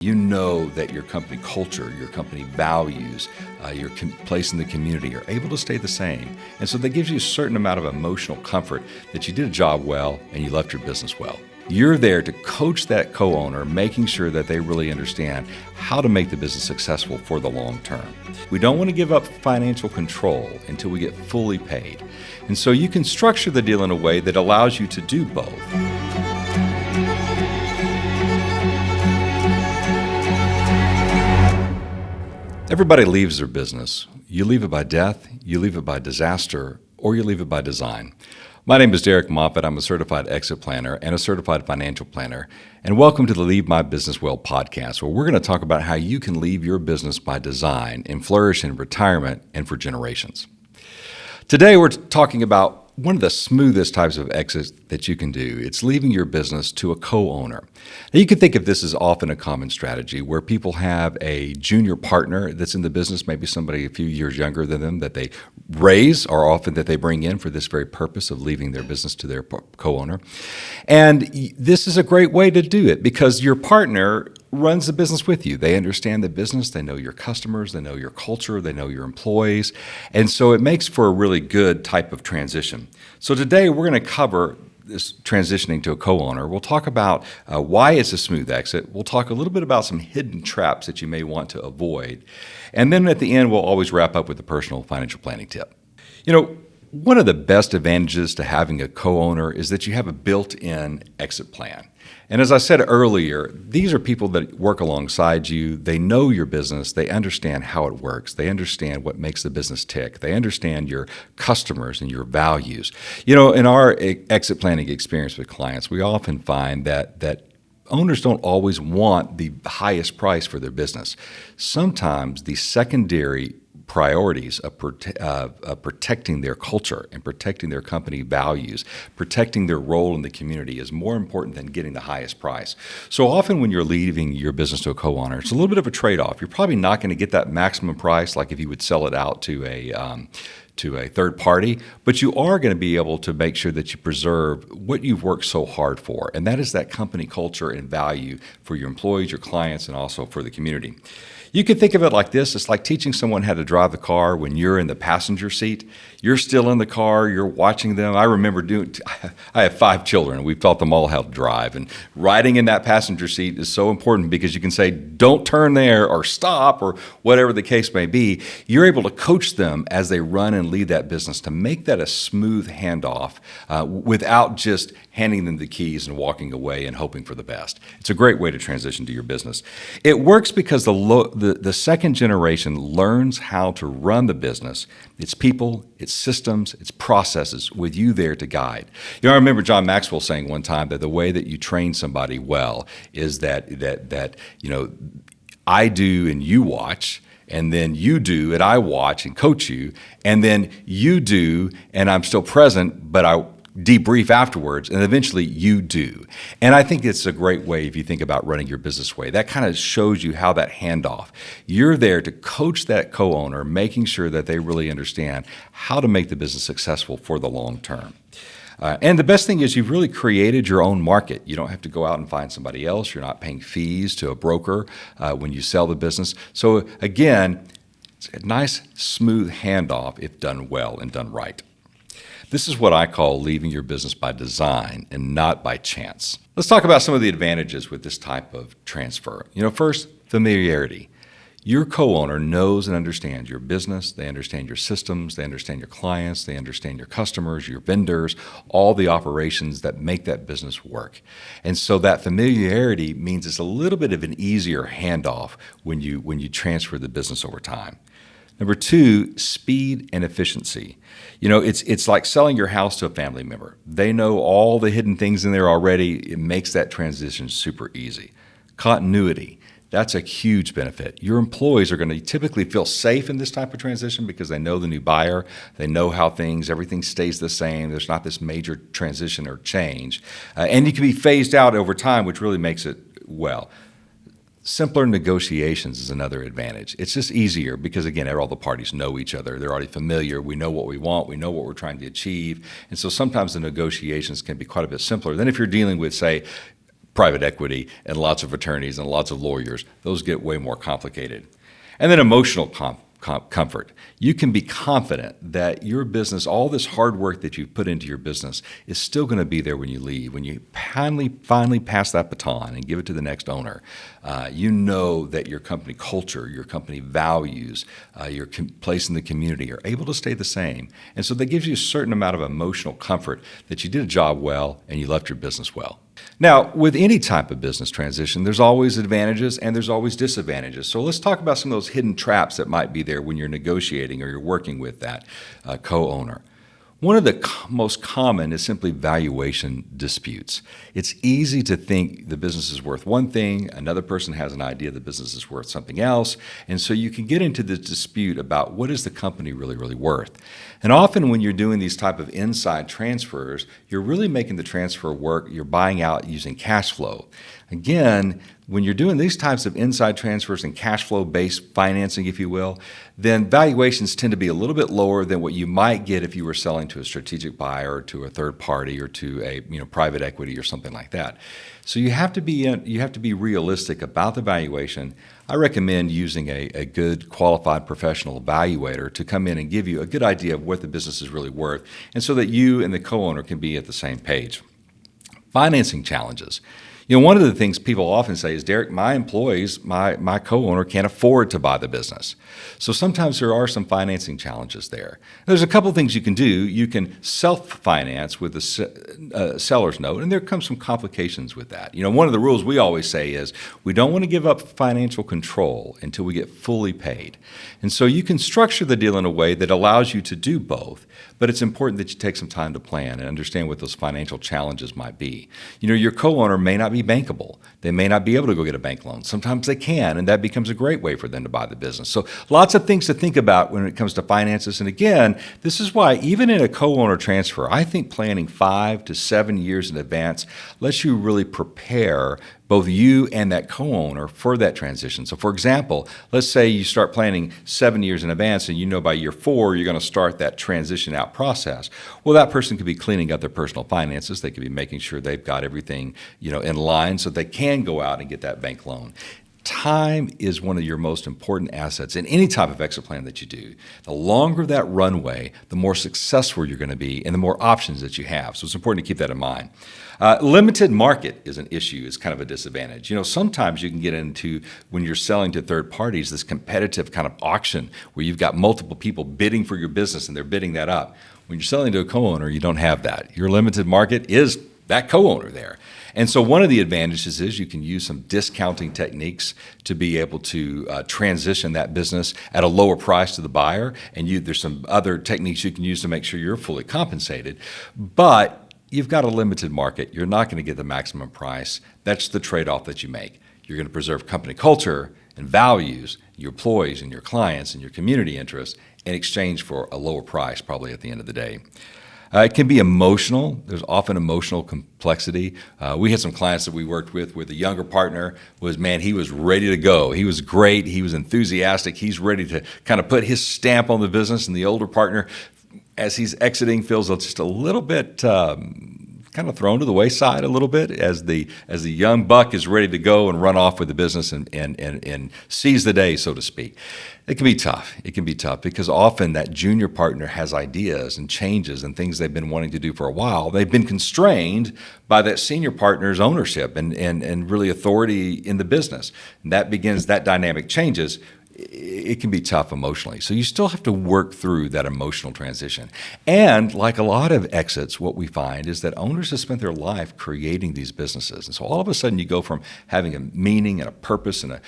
You know that your company culture, your company values, your place in the community are able to stay the same. And so that gives you a certain amount of emotional comfort that you did a job well and you left your business well. You're there to coach that co-owner, making sure that they really understand how to make the business successful for the long term. We don't want to give up financial control until we get fully paid. And so you can structure the deal in a way that allows you to do both. Everybody leaves their business. You leave it by death, you leave it by disaster, or you leave it by design. My name is Derek Moffitt. I'm a certified exit planner and a certified financial planner. And welcome to the Leave My Business Well podcast, where we're going to talk about how you can leave your business by design and flourish in retirement and for generations. Today, we're talking about one of the smoothest types of exits that you can do. It's leaving your business to a co-owner. Now, you can think of this as often a common strategy where people have a junior partner that's in the business, maybe somebody a few years younger than them that they raise or often that they bring in for this very purpose of leaving their business to their co-owner. And this is a great way to do it because your partner runs the business with you. They understand the business, they know your customers, they know your culture, they know your employees, and so it makes for a really good type of transition. So today we're going to cover this transitioning to a co-owner. We'll talk about why it's a smooth exit. We'll talk a little bit about some hidden traps that you may want to avoid. And then at the end, we'll always wrap up with a personal financial planning tip. You know, one of the best advantages to having a co-owner is that you have a built-in exit plan. And as I said earlier, these are people that work alongside you. They know your business. They understand how it works. They understand what makes the business tick. They understand your customers and your values. You know, in our exit planning experience with clients, we often find that owners don't always want the highest price for their business. Sometimes the secondary priorities of protecting their culture and protecting their company values, protecting their role in the community is more important than getting the highest price. So often when you're leaving your business to a co-owner, it's a little bit of a trade-off. You're probably not going to get that maximum price like if you would sell it out to a third party, but you are going to be able to make sure that you preserve what you've worked so hard for, and that is that company culture and value for your employees, your clients, and also for the community. You can think of it like this. It's like teaching someone how to drive the car when you're in the passenger seat. You're still in the car. You're watching them. I remember I have 5 children. We've taught them all how to drive. And riding in that passenger seat is so important because you can say, don't turn there or stop or whatever the case may be. You're able to coach them as they run and lead that business to make that a smooth handoff without just handing them the keys and walking away and hoping for the best. It's a great way to transition to your business. It works because the second generation learns how to run the business, its people, its systems, its processes, with you there to guide. You know, I remember John Maxwell saying one time that the way that you train somebody well is that you know, I do and you watch, and then you do and I watch and coach you, and then you do and I'm still present, but I debrief afterwards, and eventually you do. And I think it's a great way if you think about running your business way. That kind of shows you how that handoff. You're there to coach that co-owner, making sure that they really understand how to make the business successful for the long term. And the best thing is you've really created your own market. You don't have to go out and find somebody else. You're not paying fees to a broker when you sell the business. So again, it's a nice, smooth handoff if done well and done right. This is what I call leaving your business by design and not by chance. Let's talk about some of the advantages with this type of transfer. You know, first, familiarity. Your co-owner knows and understands your business. They understand your systems. They understand your clients. They understand your customers, your vendors, all the operations that make that business work. And so that familiarity means it's a little bit of an easier handoff when you transfer the business over time. Number 2, speed and efficiency. You know, it's like selling your house to a family member. They know all the hidden things in there already. It makes that transition super easy. Continuity. That's a huge benefit. Your employees are going to typically feel safe in this type of transition because they know the new buyer. They know how everything stays the same. There's not this major transition or change. And you can be phased out over time, which really makes it well. Simpler negotiations is another advantage. It's just easier because, again, all the parties know each other. They're already familiar. We know what we want. We know what we're trying to achieve. And so sometimes the negotiations can be quite a bit simpler than if you're dealing with, say, private equity and lots of attorneys and lots of lawyers. Those get way more complicated. And then emotional comfort. You can be confident that your business, all this hard work that you've put into your business, is still going to be there when you leave. When you finally pass that baton and give it to the next owner, you know that your company culture, your company values, your place in the community are able to stay the same. And so that gives you a certain amount of emotional comfort that you did a job well and you left your business well. Now, with any type of business transition, there's always advantages and there's always disadvantages. So let's talk about some of those hidden traps that might be there when you're negotiating or you're working with that co-owner. One of the most common is simply valuation disputes. It's easy to think the business is worth one thing, another person has an idea the business is worth something else, and so you can get into this dispute about what is the company really worth. And often when you're doing these type of inside transfers, you're really making the transfer work, you're buying out using cash flow. Again, when you're doing these types of inside transfers and cash flow-based financing, if you will, then valuations tend to be a little bit lower than what you might get if you were selling to a strategic buyer or to a third party or to a private equity or something like that. So you have to be realistic about the valuation. I recommend using a good qualified professional evaluator to come in and give you a good idea of what the business is really worth, and so that you and the co-owner can be at the same page. Financing challenges. One of the things people often say is, Derek, my employees, my co-owner can't afford to buy the business. So sometimes there are some financing challenges there. There's a couple things you can do. You can self-finance with a seller's note, and there comes some complications with that. One of the rules we always say is we don't want to give up financial control until we get fully paid. And so you can structure the deal in a way that allows you to do both, but it's important that you take some time to plan and understand what those financial challenges might be. Your co-owner may not be bankable. They may not be able to go get a bank loan. Sometimes they can, and that becomes a great way for them to buy the business. So lots of things to think about when it comes to finances. And again, this is why even in a co-owner transfer, I think planning 5 to 7 years in advance lets you really prepare both you and that co-owner for that transition. So for example, let's say you start planning 7 years in advance and by year 4 you're going to start that transition out process. Well, that person could be cleaning up their personal finances. They could be making sure they've got everything in line so they can go out and get that bank loan. Time is one of your most important assets in any type of exit plan that you do. The longer that runway, the more successful you're going to be and the more options that you have. So it's important to keep that in mind. Limited market is an issue, is kind of a disadvantage. Sometimes you can get into, when you're selling to third parties, this competitive kind of auction where you've got multiple people bidding for your business and they're bidding that up. When you're selling to a co-owner, you don't have that. Your limited market is that co-owner there. And so one of the advantages is you can use some discounting techniques to be able to transition that business at a lower price to the buyer. And there's some other techniques you can use to make sure you're fully compensated. But you've got a limited market. You're not going to get the maximum price. That's the trade-off that you make. You're going to preserve company culture and values, your employees and your clients and your community interests in exchange for a lower price probably at the end of the day. It can be emotional. There's often emotional complexity. We had some clients that we worked with where the younger partner he was ready to go. He was great. He was enthusiastic. He's ready to kind of put his stamp on the business. And the older partner, as he's exiting, feels just a little bit kind of thrown to the wayside a little bit as the young buck is ready to go and run off with the business and seize the day, so to speak. It can be tough. It can be tough because often that junior partner has ideas and changes and things they've been wanting to do for a while. They've been constrained by that senior partner's ownership and really authority in the business. And that dynamic changes. It can be tough emotionally. So you still have to work through that emotional transition. And like a lot of exits, what we find is that owners have spent their life creating these businesses. And so all of a sudden you go from having a meaning and a purpose and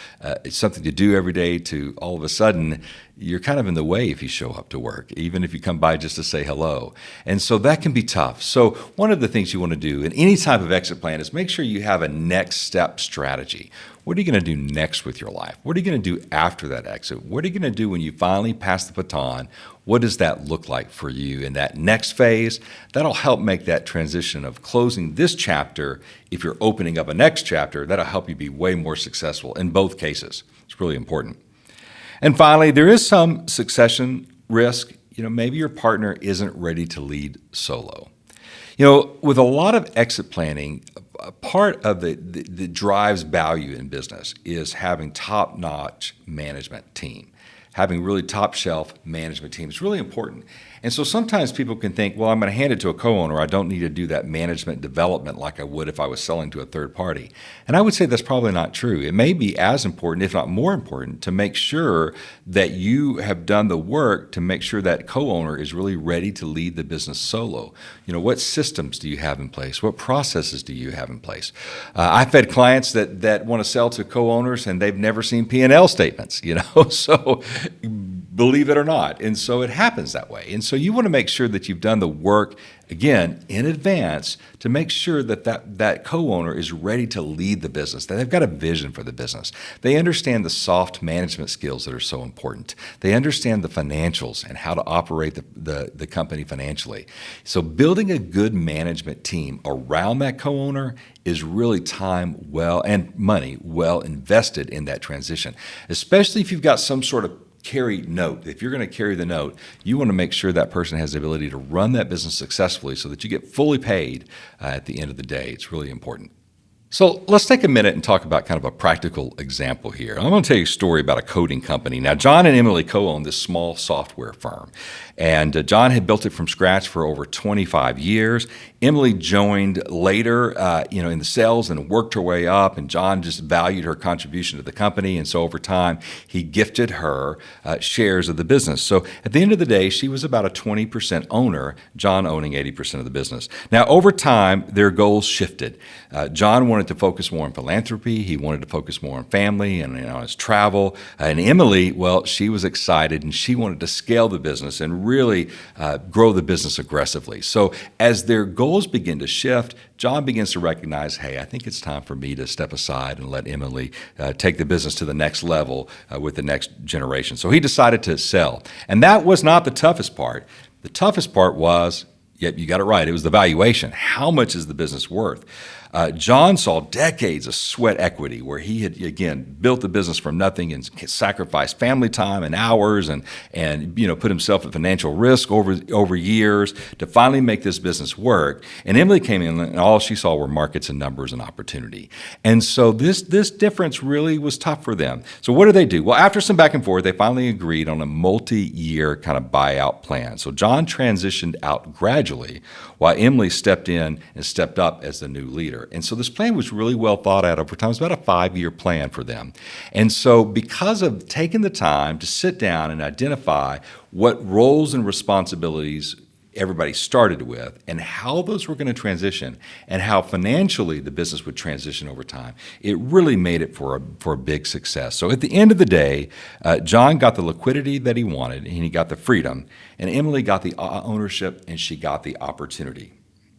something to do every day to all of a sudden you're kind of in the way if you show up to work, even if you come by just to say hello. And so that can be tough. So one of the things you want to do in any type of exit plan is make sure you have a next step strategy. What are you going to do next with your life? What are you going to do after that exit? What are you going to do when you finally pass the baton? What does that look like for you in that next phase? That'll help make that transition of closing this chapter. If you're opening up a next chapter, that'll help you be way more successful in both cases. It's really important. And finally, there is some succession risk. Maybe your partner isn't ready to lead solo. With a lot of exit planning, a part of that drives value in business is having top-notch management team. Having really top-shelf management team is really important. And so sometimes people can think, well, I'm going to hand it to a co-owner. I don't need to do that management development like I would if I was selling to a third party. And I would say that's probably not true. It may be as important, if not more important, to make sure that you have done the work to make sure that co-owner is really ready to lead the business solo. What systems do you have in place? What processes do you have in place? I've had clients that want to sell to co-owners and they've never seen P&L statements, so believe it or not. And so it happens that way. And so you want to make sure that you've done the work, again, in advance to make sure that co-owner is ready to lead the business, that they've got a vision for the business. They understand the soft management skills that are so important. They understand the financials and how to operate the company financially. So building a good management team around that co-owner is really time well and money well invested in that transition, especially if you've got some sort of carry note. If you're going to carry the note, you want to make sure that person has the ability to run that business successfully so that you get fully paid at the end of the day. It's really important. So let's take a minute and talk about kind of a practical example here. I'm going to tell you a story about a coding company. Now, John and Emily co-own this small software firm, and John had built it from scratch for over 25 years. Emily joined later, in the sales and worked her way up, and John just valued her contribution to the company, and so over time, he gifted her shares of the business. So at the end of the day, she was about a 20% owner, John owning 80% of the business. Now, over time, their goals shifted. John wanted to focus more on philanthropy. He wanted to focus more on family and on his travel. And Emily, well, she was excited and she wanted to scale the business and really grow the business aggressively. So as their goals begin to shift, John begins to recognize, hey, I think it's time for me to step aside and let Emily take the business to the next level with the next generation. So he decided to sell. And that was not the toughest part. The toughest part was, yep, you got it right, it was the valuation. How much is the business worth? John saw decades of sweat equity where he had, again, built the business from nothing and sacrificed family time and hours and put himself at financial risk over years to finally make this business work. And Emily came in and all she saw were markets and numbers and opportunity. And so this difference really was tough for them. So what did they do? Well, after some back and forth, they finally agreed on a multi-year kind of buyout plan. So John transitioned out gradually while Emily stepped in and stepped up as the new leader. And so this plan was really well thought out over time. It was about a 5-year plan for them. And so because of taking the time to sit down and identify what roles and responsibilities everybody started with and how those were going to transition and how financially the business would transition over time, it really made it for a big success. So at the end of the day, John got the liquidity that he wanted and he got the freedom, and Emily got the ownership and she got the opportunity.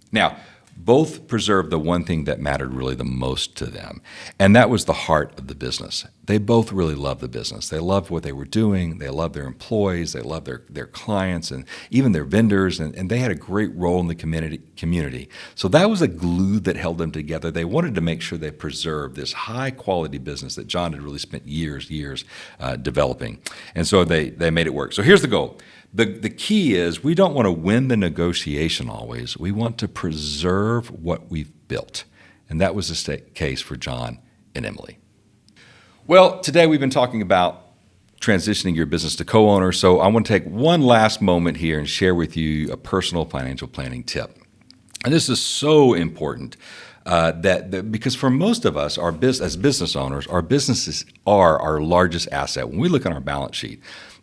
Now, both preserved the one thing that mattered really the most to them, and that was the heart of the business. They both really loved the business. They loved what they were doing. They loved their employees. They loved their clients and even their vendors, and they had a great role in the community. So that was a glue that held them together. They wanted to make sure they preserved this high-quality business that John had really spent years developing, and so they made it work. So here's the goal. The key is we don't want to win the negotiation always. We want to preserve what we've built. And that was the case for John and Emily. Well, today we've been talking about transitioning your business to co-owner. So I want to take one last moment here and share with you a personal financial planning tip. And this is so important because for most of us, as business owners, our businesses are our largest asset. When we look on our balance sheet,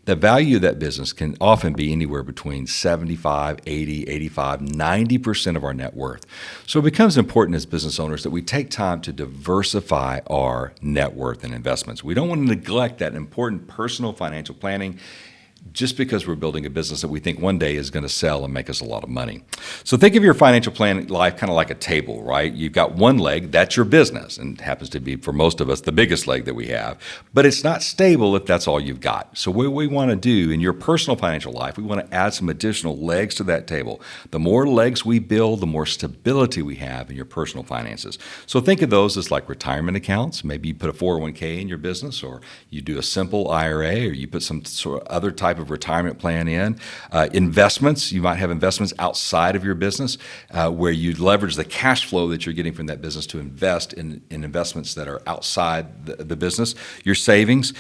the value of that business can often be anywhere between 75, 80, 85, 90% of our net worth. So it becomes important as business owners that we take time to diversify our net worth and investments. We don't want to neglect that important personal financial planning just because we're building a business that we think one day is going to sell and make us a lot of money. So think of your financial plan life kind of like a table, right? You've got one leg, that's your business, and it happens to be, for most of us, the biggest leg that we have. But it's not stable if that's all you've got. So what we want to do in your personal financial life, we want to add some additional legs to that table. The more legs we build, the more stability we have in your personal finances. So think of those as like retirement accounts. Maybe you put a 401k in your business, or you do a simple IRA, or you put some sort of other type type of retirement plan in. Investments, you might have investments outside of your business where you leverage the cash flow that you're getting from that business to invest in investments that are outside the business. Your savings.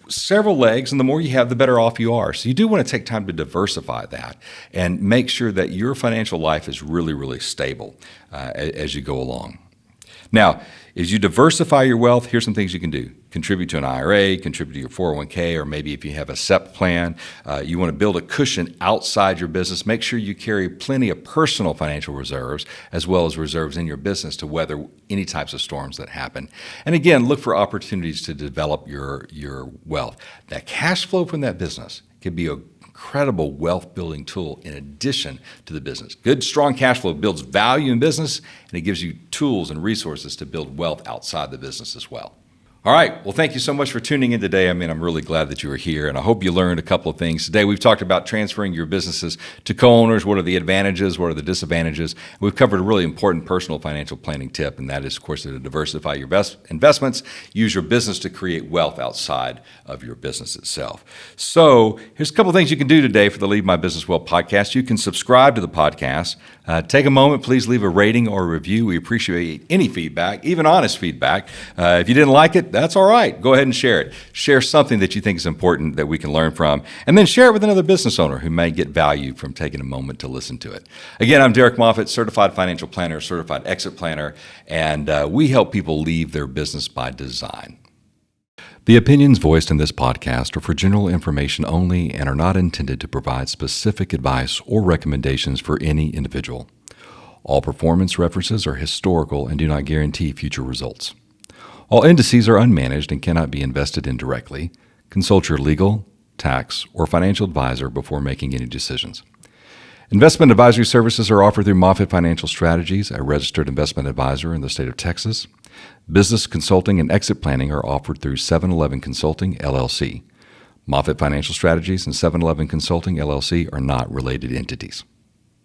Several legs, and the more you have, the better off you are. So you do want to take time to diversify that and make sure that your financial life is really, really stable as you go along. Now, as you diversify your wealth, here's some things you can do. Contribute to an IRA, contribute to your 401k, or maybe if you have a SEP plan, you want to build a cushion outside your business. Make sure you carry plenty of personal financial reserves as well as reserves in your business to weather any types of storms that happen. And again, look for opportunities to develop your wealth. That cash flow from that business could be a incredible wealth building tool in addition to the business. Good, strong cash flow builds value in business, and it gives you tools and resources to build wealth outside the business as well. All right. Well, thank you so much for tuning in today. I'm really glad that you were here, and I hope you learned a couple of things. Today, we've talked about transferring your businesses to co-owners. What are the advantages? What are the disadvantages? We've covered a really important personal financial planning tip, and that is, of course, to diversify your investments. Use your business to create wealth outside of your business itself. So here's a couple of things you can do today for the Leave My Business Well podcast. You can subscribe to the podcast. Take a moment. Please leave a rating or a review. We appreciate any feedback, even honest feedback. If you didn't like it, that's all right. Go ahead and share it. Share something that you think is important that we can learn from, and then share it with another business owner who may get value from taking a moment to listen to it. Again, I'm Derek Moffitt, certified financial planner, certified exit planner, and we help people leave their business by design. The opinions voiced in this podcast are for general information only and are not intended to provide specific advice or recommendations for any individual. All performance references are historical and do not guarantee future results. All indices are unmanaged and cannot be invested in directly. Consult your legal, tax, or financial advisor before making any decisions. Investment advisory services are offered through Moffitt Financial Strategies, a registered investment advisor in the state of Texas. Business consulting and exit planning are offered through 711 Consulting, LLC. Moffitt Financial Strategies and 711 Consulting, LLC are not related entities.